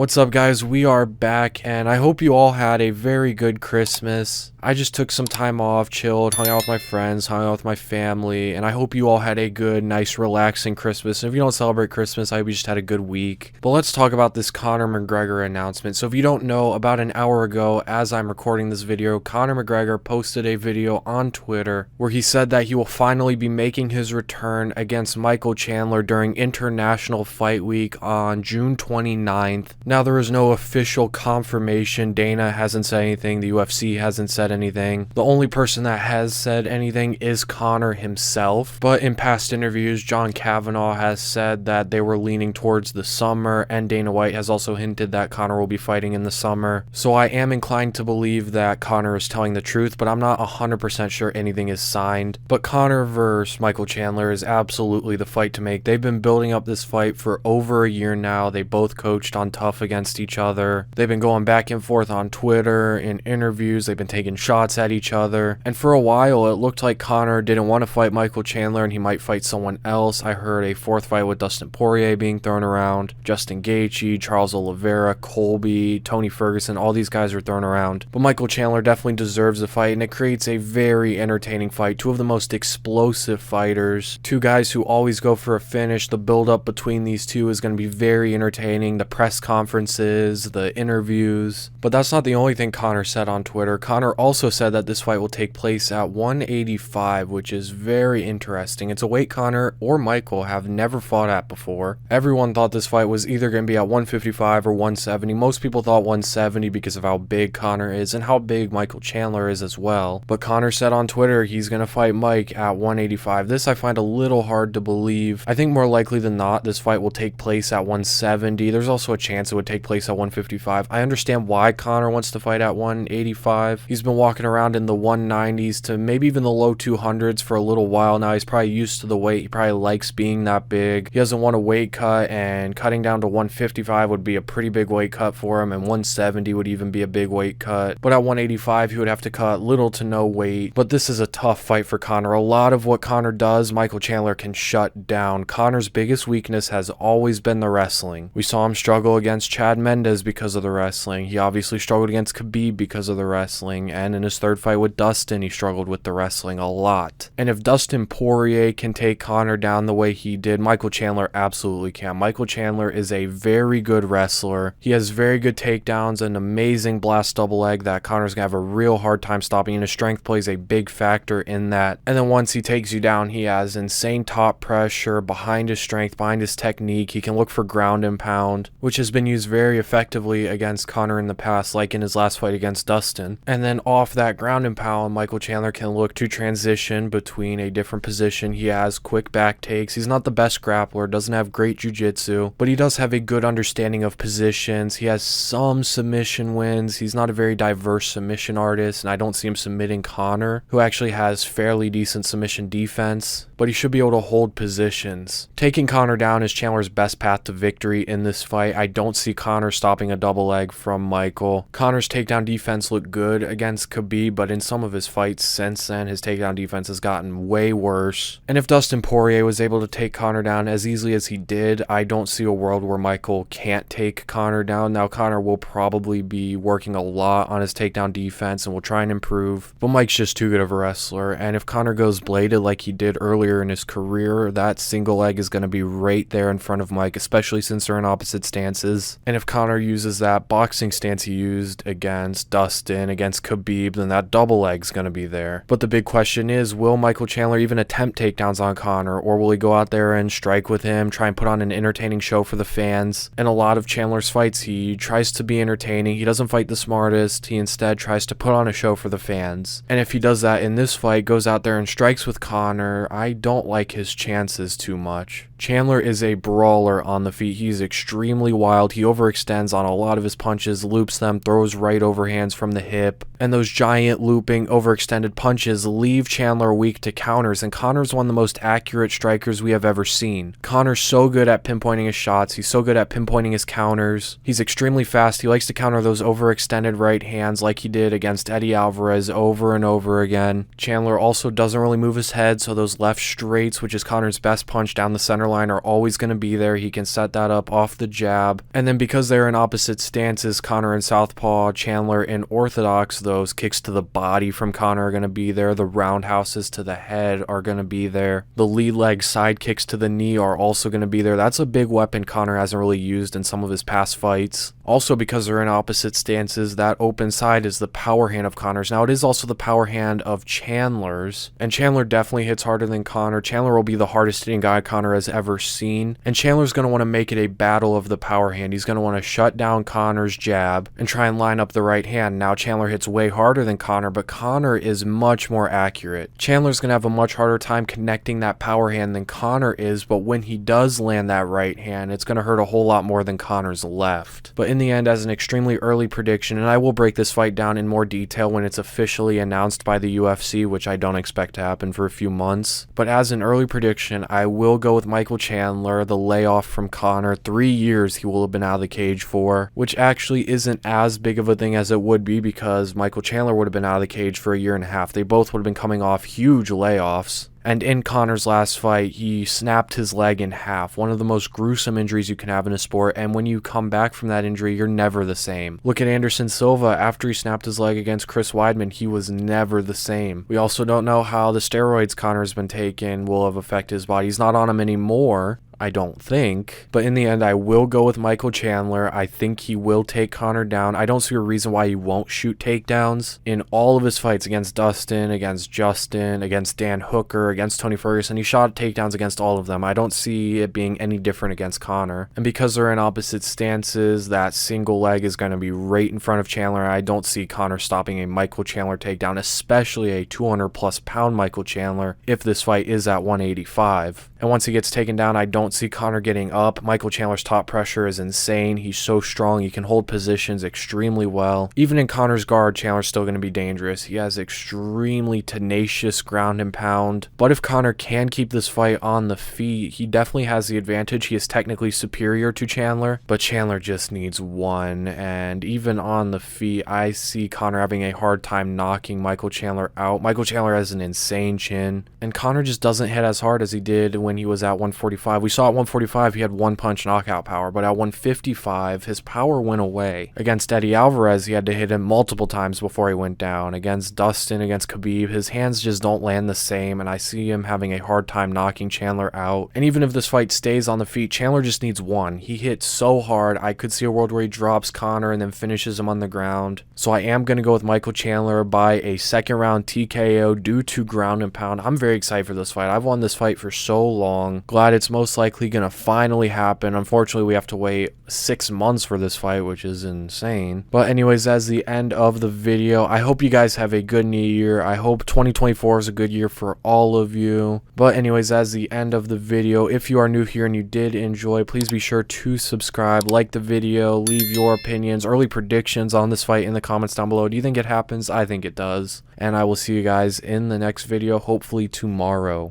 What's up, guys? We are back, and I hope you all had a very good Christmas. I just took some time off, chilled, hung out with my friends, hung out with my family, and I hope you all had a good, nice, relaxing Christmas. And if you don't celebrate Christmas, I hope you just had a good week. But let's talk about this Conor McGregor announcement. So if you don't know, about an hour ago, as I'm recording this video, Conor McGregor posted a video on Twitter where he said that he will finally be making his return against Michael Chandler during International Fight Week on June 29th. Now, there is no official confirmation. Dana hasn't said anything. The UFC hasn't said anything. The only person that has said anything is Conor himself. But in past interviews, John Kavanaugh has said that they were leaning towards the summer, and Dana White has also hinted that Conor will be fighting in the summer. So I am inclined to believe that Conor is telling the truth, but I'm not 100% sure anything is signed. But Conor versus Michael Chandler is absolutely the fight to make. They've been building up this fight for over a year now. They both coached on Tough against each other. They've been going back and forth on Twitter, in interviews. They've been taking shots at each other. And for a while, it looked like Conor didn't want to fight Michael Chandler and he might fight someone else. I heard a fourth fight with Dustin Poirier being thrown around. Justin Gaethje, Charles Oliveira, Colby, Tony Ferguson, all these guys are thrown around. But Michael Chandler definitely deserves the fight, and it creates a very entertaining fight. Two of the most explosive fighters. Two guys who always go for a finish. The build-up between these two is going to be very entertaining. The press conferences, the interviews. But that's not the only thing Conor said on Twitter. Conor also said that this fight will take place at 185, which is very interesting. It's a weight Conor or Michael have never fought at before. Everyone thought this fight was either going to be at 155 or 170. Most people thought 170 because of how big Conor is and how big Michael Chandler is as well. But Conor said on Twitter he's going to fight Mike at 185. This I find a little hard to believe. I think more likely than not this fight will take place at 170. There's also a chance it would take place at 155. I understand why Conor wants to fight at 185. He's been walking around in the 190s to maybe even the low 200s for a little while now. He's probably used to the weight. He probably likes being that big. He doesn't want a weight cut, and cutting down to 155 would be a pretty big weight cut for him, and 170 would even be a big weight cut. But at 185, he would have to cut little to no weight. But this is a tough fight for Conor. A lot of what Conor does, Michael Chandler can shut down. Conor's biggest weakness has always been the wrestling. We saw him struggle against Chad Mendes because of the wrestling. He obviously struggled against Khabib because of the wrestling, and in his third fight with Dustin, he struggled with the wrestling a lot. And if Dustin Poirier can take Conor down the way he did, Michael Chandler absolutely can. Michael Chandler is a very good wrestler. He has very good takedowns, an amazing blast double leg that Conor's gonna have a real hard time stopping, and his strength plays a big factor in that. And then once he takes you down, he has insane top pressure behind his strength, behind his technique. He can look for ground and pound, which has been used very effectively against Conor in the past, like in his last fight against Dustin. And then off that ground and pound, Michael Chandler can look to transition between a different position. He has quick back takes. He's not the best grappler, doesn't have great jiu-jitsu, but he does have a good understanding of positions. He has some submission wins. He's not a very diverse submission artist, and I don't see him submitting Conor, who actually has fairly decent submission defense, but he should be able to hold positions. Taking Conor down is Chandler's best path to victory in this fight. I don't see Conor stopping a double leg from Michael. Conor's takedown defense looked good against Khabib, but in some of his fights since then, his takedown defense has gotten way worse. And if Dustin Poirier was able to take Conor down as easily as he did, I don't see a world where Michael can't take Conor down. Now, Conor will probably be working a lot on his takedown defense and will try and improve, but Mike's just too good of a wrestler. And if Conor goes bladed like he did earlier in his career, that single leg is going to be right there in front of Mike, especially since they're in opposite stances. And if Conor uses that boxing stance he used against Dustin, against Khabib, then that double leg's going to be there. But the big question is, will Michael Chandler even attempt takedowns on Conor, or will he go out there and strike with him, try and put on an entertaining show for the fans? In a lot of Chandler's fights, he tries to be entertaining. He doesn't fight the smartest. He instead tries to put on a show for the fans. And if he does that in this fight, goes out there and strikes with Conor, I don't like his chances too much. Chandler is a brawler on the feet. He's extremely wild. He overextends on a lot of his punches, loops them, throws right overhands from the hip. And those giant looping, overextended punches leave Chandler weak to counters, and Conor's one of the most accurate strikers we have ever seen. Conor's so good at pinpointing his shots. He's so good at pinpointing his counters. He's extremely fast. He likes to counter those overextended right hands like he did against Eddie Alvarez over and over again. Chandler also doesn't really move his head, so those left straights, which is Conor's best punch down the center line are always going to be there. He can set that up off the jab. And then because they're in opposite stances, Conor in southpaw, Chandler in orthodox, those kicks to the body from Conor are going to be there. The roundhouses to the head are going to be there. The lead leg side kicks to the knee are also going to be there. That's a big weapon Conor hasn't really used in some of his past fights. Also, because they're in opposite stances, that open side is the power hand of Conor's. Now, it is also the power hand of Chandler's, and Chandler definitely hits harder than Conor. Chandler will be the hardest hitting guy Conor has ever seen, and Chandler's going to want to make it a battle of the power hand. He's going to want to shut down Conor's jab and try and line up the right hand. Now, Chandler hits way harder than Conor, but Conor is much more accurate. Chandler's going to have a much harder time connecting that power hand than Conor is, but when he does land that right hand, it's going to hurt a whole lot more than Conor's left. But in the end, as an extremely early prediction, and I will break this fight down in more detail when it's officially announced by the UFC, which I don't expect to happen for a few months, but as an early prediction, I will go with Michael Chandler, the layoff from Conor. 3 years he will have been out of the cage for, which actually isn't as big of a thing as it would be because Michael Chandler would have been out of the cage for a year and a half. They both would have been coming off huge layoffs. And in Conor's last fight, he snapped his leg in half, one of the most gruesome injuries you can have in a sport, and when you come back from that injury, you're never the same. Look at Anderson Silva. After he snapped his leg against Chris Weidman, he was never the same. We also don't know how the steroids Conor's been taking will have affected his body. He's not on them anymore, I don't think. But in the end, I will go with Michael Chandler. I think he will take Conor down. I don't see a reason why he won't shoot takedowns. In all of his fights against Dustin, against Justin, against Dan Hooker, against Tony Ferguson, he shot takedowns against all of them. I don't see it being any different against Conor. And because they're in opposite stances, that single leg is going to be right in front of Chandler. I don't see Conor stopping a Michael Chandler takedown, especially a 200+ pound Michael Chandler, if this fight is at 185. And once he gets taken down, I don't see Conor getting up. Michael Chandler's top pressure is insane. He's so strong. He can hold positions extremely well. Even in Conor's guard, Chandler's still going to be dangerous. He has extremely tenacious ground and pound. But if Conor can keep this fight on the feet, he definitely has the advantage. He is technically superior to Chandler, but Chandler just needs one. And even on the feet, I see Conor having a hard time knocking Michael Chandler out. Michael Chandler has an insane chin, and Conor just doesn't hit as hard as he did when he was at 145. We saw at 145 he had one punch knockout power, but at 155 his power went away. Against Eddie Alvarez, he had to hit him multiple times before he went down. Against Dustin, against Khabib, his hands just don't land the same, and I see him having a hard time knocking Chandler out. And even if this fight stays on the feet, Chandler just needs one. He hits so hard. I could see a world where he drops Conor and then finishes him on the ground. So I am going to go with Michael Chandler by a second round TKO due to ground and pound. I'm very excited for this fight. I've won this fight for so long. Glad it's most likely going to finally happen. Unfortunately, we have to wait 6 months for this fight, which is insane. But anyways, that's the end of the video. I hope you guys have a good new year. I hope 2024 is a good year for all of you. But anyways, that's the end of the video. If you are new here and you did enjoy, please be sure to subscribe, like the video, leave your opinions, early predictions on this fight in the comments down below. Do you think it happens? I think it does. And I will see you guys in the next video, hopefully tomorrow.